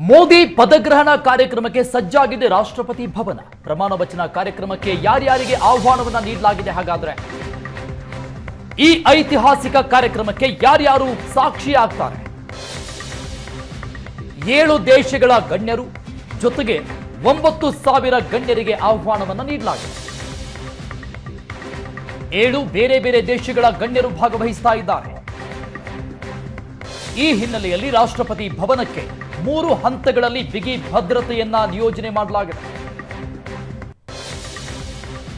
ಮೋದಿ ಪದಗ್ರಹಣ ಕಾರ್ಯಕ್ರಮಕ್ಕೆ ಸಜ್ಜಾಗಿದೆ ರಾಷ್ಟ್ರಪತಿ ಭವನ. ಪ್ರಮಾಣ ವಚನ ಕಾರ್ಯಕ್ರಮಕ್ಕೆ ಯಾರ್ಯಾರಿಗೆ ಆಹ್ವಾನವನ್ನ ನೀಡಲಾಗಿದೆ? ಹಾಗಾದ್ರೆ ಈ ಐತಿಹಾಸಿಕ ಕಾರ್ಯಕ್ರಮಕ್ಕೆ ಯಾರ್ಯಾರು ಸಾಕ್ಷಿಯಾಗ್ತಾರೆ? 7 ದೇಶಗಳ ಗಣ್ಯರು ಜೊತೆಗೆ 9,000 ಗಣ್ಯರಿಗೆ ಆಹ್ವಾನವನ್ನ ನೀಡಲಾಗಿದೆ. 7 ಬೇರೆ ಬೇರೆ ದೇಶಗಳ ಗಣ್ಯರು ಭಾಗವಹಿಸ್ತಾ ಇದ್ದಾರೆ. ಈ ಹಿನ್ನೆಲೆಯಲ್ಲಿ ರಾಷ್ಟ್ರಪತಿ ಭವನಕ್ಕೆ 3 ಹಂತಗಳಲ್ಲಿ ಬಿಗಿ ಭದ್ರತೆಯನ್ನ ನಿಯೋಜನೆ ಮಾಡಲಾಗಿದೆ.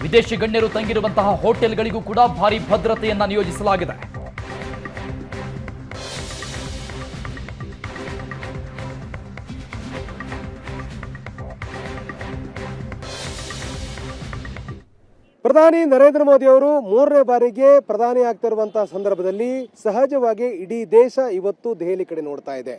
ವಿದೇಶಿ ಗಣ್ಯರು ತಂಗಿರುವಂತಹ ಹೋಟೆಲ್ಗಳಿಗೂ ಕೂಡ ಭಾರಿ ಭದ್ರತೆಯನ್ನ ನಿಯೋಜಿಸಲಾಗಿದೆ. ಪ್ರಧಾನಿ ನರೇಂದ್ರ ಮೋದಿ ಅವರು 3ನೇ ಬಾರಿಗೆ ಪ್ರಧಾನಿ ಆಗ್ತಿರುವಂತಹ ಸಂದರ್ಭದಲ್ಲಿ ಸಹಜವಾಗಿ ಇಡೀ ದೇಶ ಇವತ್ತು ದೆಹಲಿ ಕಡೆ ನೋಡ್ತಾ ಇದೆ.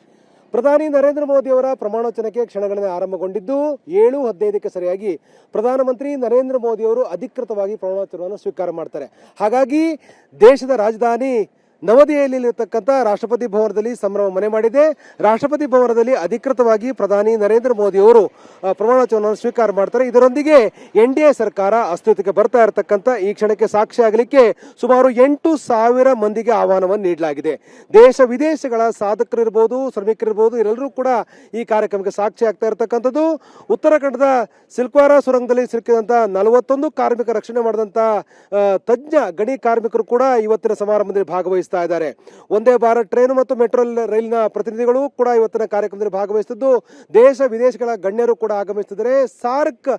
ಪ್ರಧಾನಿ ನರೇಂದ್ರ ಮೋದಿ ಅವರ ಪ್ರಮಾಣವಚನಕ್ಕೆ ಕ್ಷಣಗಣನೆ ಆರಂಭಗೊಂಡಿದ್ದು 7:15ಕ್ಕೆ ಸರಿಯಾಗಿ ಪ್ರಧಾನಮಂತ್ರಿ ನರೇಂದ್ರ ಮೋದಿ ಅವರು ಅಧಿಕೃತವಾಗಿ ಪ್ರಮಾಣವಚನವನ್ನು ಸ್ವೀಕಾರ ಮಾಡ್ತಾರೆ. ಹಾಗಾಗಿ ದೇಶದ ರಾಜಧಾನಿ ನವದೆಹಲಿಯಲ್ಲಿರತಕ್ಕಂಥ ರಾಷ್ಟ್ರಪತಿ ಭವನದಲ್ಲಿ ಸಂಭ್ರಮ ಮನೆ ಮಾಡಿದೆ. ರಾಷ್ಟ್ರಪತಿ ಭವನದಲ್ಲಿ ಅಧಿಕೃತವಾಗಿ ಪ್ರಧಾನಿ ನರೇಂದ್ರ ಮೋದಿ ಅವರು ಪ್ರಮಾಣವಚನವನ್ನು ಸ್ವೀಕಾರ ಮಾಡ್ತಾರೆ. ಇದರೊಂದಿಗೆ NDA ಸರ್ಕಾರ ಅಸ್ತಿತ್ವಕ್ಕೆ ಬರ್ತಾ ಇರತಕ್ಕಂಥ ಈ ಕ್ಷಣಕ್ಕೆ ಸಾಕ್ಷಿಯಾಗಲಿಕ್ಕೆ ಸುಮಾರು 8,000 ಮಂದಿಗೆ ಆಹ್ವಾನವನ್ನು ನೀಡಲಾಗಿದೆ. ದೇಶ ವಿದೇಶಗಳ ಸಾಧಕರಿರ್ಬೋದು, ಶ್ರಮಿಕರಿರ್ಬೋದು, ಎಲ್ಲರೂ ಕೂಡ ಈ ಕಾರ್ಯಕ್ರಮಕ್ಕೆ ಸಾಕ್ಷಿ ಆಗ್ತಾ ಇರತಕ್ಕಂಥದ್ದು. ಉತ್ತರಾಖಂಡದ ಸಿಲ್ಕ್ವಾರಾ ಸುರಂಗದಲ್ಲಿ ಸಿಲುಕಿದಂಥ 41 ಕಾರ್ಮಿಕ ರಕ್ಷಣೆ ಮಾಡಿದಂಥ ತಜ್ಞ ಗಣಿ ಕಾರ್ಮಿಕರು ಕೂಡ ಇವತ್ತಿನ ಸಮಾರಂಭದಲ್ಲಿ ಭಾಗವಹಿಸ್ತಾರೆ. ಒಂದೇ ಭಾರತ್ ಟ್ರೈನ್ ಮತ್ತು ಮೆಟ್ರೋ ರೈಲಿನ ಪ್ರತಿನಿಧಿಗಳು ಕೂಡ ಇವತ್ತಿನ ಕಾರ್ಯಕ್ರಮದಲ್ಲಿ ಭಾಗವಹಿಸುತ್ತಿದ್ದು, ದೇಶ ವಿದೇಶಗಳ ಗಣ್ಯರು ಕೂಡ ಆಗಮಿಸುತ್ತಿದ್ದಾರೆ. ಸಾರ್ಕ್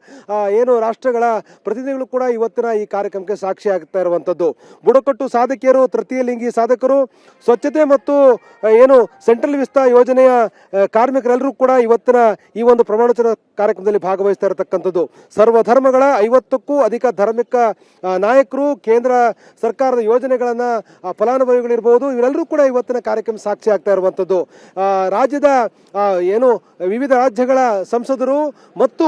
ರಾಷ್ಟ್ರಗಳ ಪ್ರತಿನಿಧಿಗಳು ಕೂಡ ಇವತ್ತಿನ ಈ ಕಾರ್ಯಕ್ರಮಕ್ಕೆ ಸಾಕ್ಷಿ ಆಗ್ತಾ ಇರುವಂತದ್ದು. ಬುಡಕಟ್ಟು ಸಾಧಕಿಯರು, ತೃತೀಯ ಲಿಂಗಿ ಸಾಧಕರು, ಸ್ವಚ್ಛತೆ ಮತ್ತು ಸೆಂಟ್ರಲ್ ವಿಸ್ತಾ ಯೋಜನೆಯ ಕಾರ್ಮಿಕರೆಲ್ಲರೂ ಕೂಡ ಇವತ್ತಿನ ಈ ಒಂದು ಪ್ರಮಾಣವಚನ ಕಾರ್ಯಕ್ರಮದಲ್ಲಿ ಭಾಗವಹಿಸ್ತಾ ಇರತಕ್ಕಂಥದ್ದು. ಸರ್ವಧರ್ಮಗಳ 50ಕ್ಕೂ ಅಧಿಕ ಧಾರ್ಮಿಕ ನಾಯಕರು, ಕೇಂದ್ರ ಸರ್ಕಾರದ ಯೋಜನೆಗಳನ್ನ ಫಲಾನುಭವಿಗಳಿರ್ಬೋದು, ಇವರೆಲ್ಲರೂ ಕೂಡ ಇವತ್ತಿನ ಕಾರ್ಯಕ್ರಮ ಸಾಕ್ಷಿ ಆಗ್ತಾ ಇರುವಂತದ್ದು. ರಾಜ್ಯದ ವಿವಿಧ ರಾಜ್ಯಗಳ ಸಂಸದರು ಮತ್ತು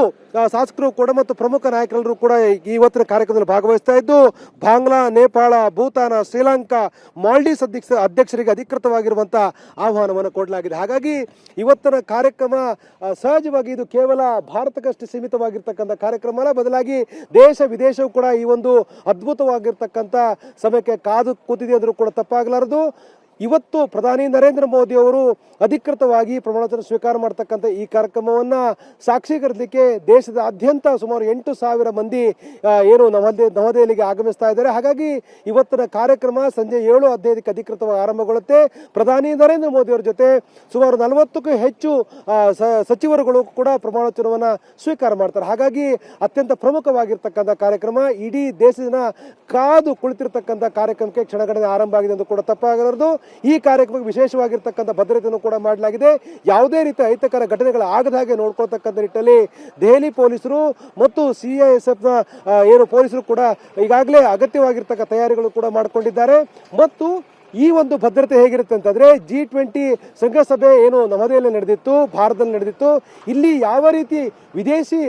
ಶಾಸಕರು ಕೂಡ ಮತ್ತು ಪ್ರಮುಖ ನಾಯಕರೆಲ್ಲರೂ ಕೂಡ ಇವತ್ತಿನ ಕಾರ್ಯಕ್ರಮದಲ್ಲಿ ಭಾಗವಹಿಸ್ತಾ ಇದ್ದು, ಬಾಂಗ್ಲಾ, ನೇಪಾಳ, ಭೂತಾನ, ಶ್ರೀಲಂಕಾ, ಮಾಲ್ಡೀವ್ಸ್ ಅಧ್ಯಕ್ಷರಿಗೆ ಅಧಿಕೃತವಾಗಿರುವಂತಹ ಆಹ್ವಾನವನ್ನು ಕೊಡಲಾಗಿದೆ. ಹಾಗಾಗಿ ಇವತ್ತಿನ ಕಾರ್ಯಕ್ರಮ ಸಹಜವಾಗಿ ಇದು ಕೇವಲ ಭಾರತಕ್ಕಷ್ಟೇ ಸೀಮಿತವಾಗಿರ್ತಕ್ಕಂಥ ಕಾರ್ಯಕ್ರಮ ಅಲ್ಲ, ಬದಲಾಗಿ ದೇಶ ವಿದೇಶವೂ ಕೂಡ ಈ ಒಂದು ಅದ್ಭುತವಾಗಿರ್ತಕ್ಕಂಥ ಸಮಯಕ್ಕೆ ಕಾದು ಕೂತಿದೆ ಅಂದ್ರೂ ಕೂಡ ತಪ್ಪಾಗಲಾರದು. ಇವತ್ತು ಪ್ರಧಾನಿ ನರೇಂದ್ರ ಮೋದಿ ಅವರು ಅಧಿಕೃತವಾಗಿ ಪ್ರಮಾಣವಚನ ಸ್ವೀಕಾರ ಮಾಡತಕ್ಕಂಥ ಈ ಕಾರ್ಯಕ್ರಮವನ್ನ ಸಾಕ್ಷೀಕರಿಸಲಿಕ್ಕೆ ದೇಶದಾದ್ಯಂತ ಸುಮಾರು 8,000 ಮಂದಿ ನವದೆಹಲಿಗೆ ಆಗಮಿಸ್ತಾ ಇದ್ದಾರೆ. ಹಾಗಾಗಿ ಇವತ್ತಿನ ಕಾರ್ಯಕ್ರಮ ಸಂಜೆ 7:15ಕ್ಕೆ ಅಧಿಕೃತವಾಗಿ ಆರಂಭಗೊಳ್ಳುತ್ತೆ. ಪ್ರಧಾನಿ ನರೇಂದ್ರ ಮೋದಿ ಅವರ ಜೊತೆ ಸುಮಾರು 40ಕ್ಕೂ ಹೆಚ್ಚು ಸಚಿವರುಗಳು ಕೂಡ ಪ್ರಮಾಣವಚನವನ್ನ ಸ್ವೀಕಾರ ಮಾಡ್ತಾರೆ. ಹಾಗಾಗಿ ಅತ್ಯಂತ ಪ್ರಮುಖವಾಗಿರ್ತಕ್ಕಂಥ ಕಾರ್ಯಕ್ರಮ, ಇಡೀ ದೇಶದ ಕಾದು ಕುಳಿತಿರ್ತಕ್ಕಂಥ ಕಾರ್ಯಕ್ರಮಕ್ಕೆ ಕ್ಷಣಗಣನೆ ಆರಂಭ ಆಗಿದೆ ಎಂದು ಕೂಡ ತಪ್ಪಾಗಲಾರದು. ಈ ಕಾರ್ಯಕ್ರಮಕ್ಕೆ ವಿಶೇಷವಾಗಿರ್ತಕ್ಕಂಥ ಭದ್ರತೆಯನ್ನು ಕೂಡ ಮಾಡಲಾಗಿದೆ. ಯಾವುದೇ ರೀತಿಯ ಅಹಿತಕರ ಘಟನೆಗಳು ಆಗದ ಹಾಗೆ ನೋಡ್ಕೊಳ್ತಕ್ಕಂಥ ನಿಟ್ಟಿನಲ್ಲಿ ದೆಹಲಿ ಪೊಲೀಸರು ಮತ್ತು CISF ಪೊಲೀಸರು ಕೂಡ ಈಗಾಗಲೇ ಅಗತ್ಯವಾಗಿರ್ತಕ್ಕ ತಯಾರಿಗಳು ಕೂಡ ಮಾಡಿಕೊಂಡಿದ್ದಾರೆ. ಮತ್ತು ಈ ಒಂದು ಭದ್ರತೆ ಹೇಗಿರುತ್ತೆ ಅಂತಂದ್ರೆ, G20 ಶೃಂಗಸಭೆ ನವದೆಹಲಿಯಲ್ಲಿ ನಡೆದಿತ್ತು, ಭಾರತದಲ್ಲಿ ನಡೆದಿತ್ತು. ಇಲ್ಲಿ ಯಾವ ರೀತಿ ವಿದೇಶಿ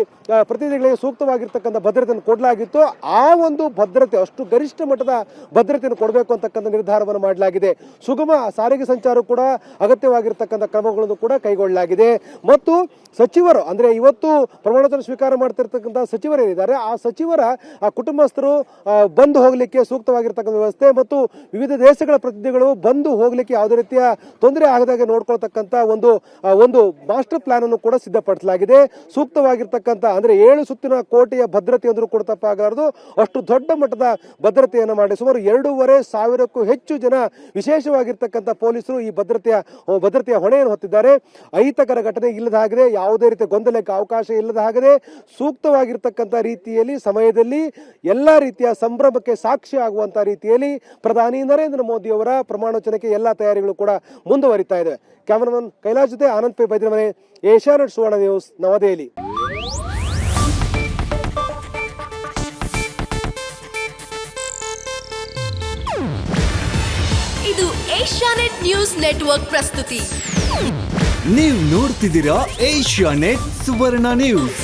ಪ್ರತಿನಿಧಿಗಳಿಗೆ ಸೂಕ್ತವಾಗಿರ್ತಕ್ಕಂಥ ಭದ್ರತೆಯನ್ನು ಕೊಡಲಾಗಿತ್ತು, ಆ ಒಂದು ಭದ್ರತೆ ಅಷ್ಟು ಗರಿಷ್ಠ ಮಟ್ಟದ ಭದ್ರತೆಯನ್ನು ಕೊಡಬೇಕು ಅಂತಕ್ಕಂಥ ನಿರ್ಧಾರವನ್ನು ಮಾಡಲಾಗಿದೆ. ಸುಗಮ ಸಾರಿಗೆ ಸಂಚಾರ ಕೂಡ ಅಗತ್ಯವಾಗಿರ್ತಕ್ಕಂಥ ಕ್ರಮಗಳನ್ನು ಕೂಡ ಕೈಗೊಳ್ಳಲಾಗಿದೆ. ಮತ್ತು ಸಚಿವರು ಅಂದ್ರೆ ಇವತ್ತು ಪ್ರಮಾಣವಚನ ಸ್ವೀಕಾರ ಮಾಡ್ತಿರ್ತಕ್ಕಂಥ ಸಚಿವರೇನಿದ್ದಾರೆ, ಆ ಸಚಿವರ ಕುಟುಂಬಸ್ಥರು ಬಂದು ಹೋಗ್ಲಿಕ್ಕೆ ಸೂಕ್ತವಾಗಿರ್ತಕ್ಕಂಥ ವ್ಯವಸ್ಥೆ ಮತ್ತು ವಿವಿಧ ದೇಶಗಳ ಪ್ರತಿನಿಧಿಗಳು ಬಂದು ಹೋಗ್ಲಿಕ್ಕೆ ಯಾವುದೇ ರೀತಿಯ ತೊಂದರೆ ಆಗದಾಗೆ ನೋಡ್ಕೊಳ್ತಕ್ಕಂಥ ಒಂದು ಮಾಸ್ಟರ್ ಪ್ಲಾನ್ ಅನ್ನು ಕೂಡ ಸಿದ್ಧಪಡಿಸಲಾಗಿದೆ. ಸೂಕ್ತವಾಗಿರ್ತಕ್ಕಂಥ ಅಂದ್ರೆ 7 ಸುತ್ತಿನ ಕೋಟೆಯ ಭದ್ರತೆ ಅಂದ್ರೂ ಕೂಡ ತಪ್ಪಾಗಲಾರದು, ಅಷ್ಟು ದೊಡ್ಡ ಮಟ್ಟದ ಭದ್ರತೆಯನ್ನು ಮಾಡಿ ಸುಮಾರು 2,500ಕ್ಕೂ ಹೆಚ್ಚು ಜನ ವಿಶೇಷವಾಗಿರ್ತಕ್ಕಂಥ ಪೊಲೀಸರು ಈ ಭದ್ರತೆಯ ಹೊಣೆಯನ್ನು ಹೊತ್ತಿದ್ದಾರೆ. ಅಹಿತಕರ ಘಟನೆ ಇಲ್ಲದ ಹಾಗೆ, ಯಾವುದೇ ರೀತಿಯ ಗೊಂದಲಕ್ಕೆ ಅವಕಾಶ ಇಲ್ಲದ ಹಾಗೆ ಸೂಕ್ತವಾಗಿರ್ತಕ್ಕಂಥ ರೀತಿಯಲ್ಲಿ ಸಮಯದಲ್ಲಿ ಎಲ್ಲಾ ರೀತಿಯ ಸಂಭ್ರಮಕ್ಕೆ ಸಾಕ್ಷಿ ಆಗುವಂತಹ ರೀತಿಯಲ್ಲಿ ಪ್ರಧಾನಿ ನರೇಂದ್ರ ಮೋದಿ ಅವರ ಪ್ರಮಾಣವಚನಕ್ಕೆ ಎಲ್ಲಾ ತಯಾರಿಗಳು ಕೂಡ ಮುಂದುವರಿತಾ ಇದೆ. ಕ್ಯಾಮರಾಮನ್ ಕೈಲಾಶ್ ಜೊತೆ ಆನಂದ್ ಪೈ ಬೈದ್ರಮನೆ, ಏಷ್ಯಾನೆಟ್ ಸುವರ್ಣ ನ್ಯೂಸ್, ನವದೆಹಲಿ. ಇದು ಏಷ್ಯಾನೆಟ್ ನ್ಯೂಸ್ ನೆಟ್ವರ್ಕ್ ಪ್ರಸ್ತುತಿ. ನೀವು ನೋಡ್ತಿದ್ದೀರಾ ಏಷ್ಯಾನೆಟ್ ಸುವರ್ಣ ನ್ಯೂಸ್.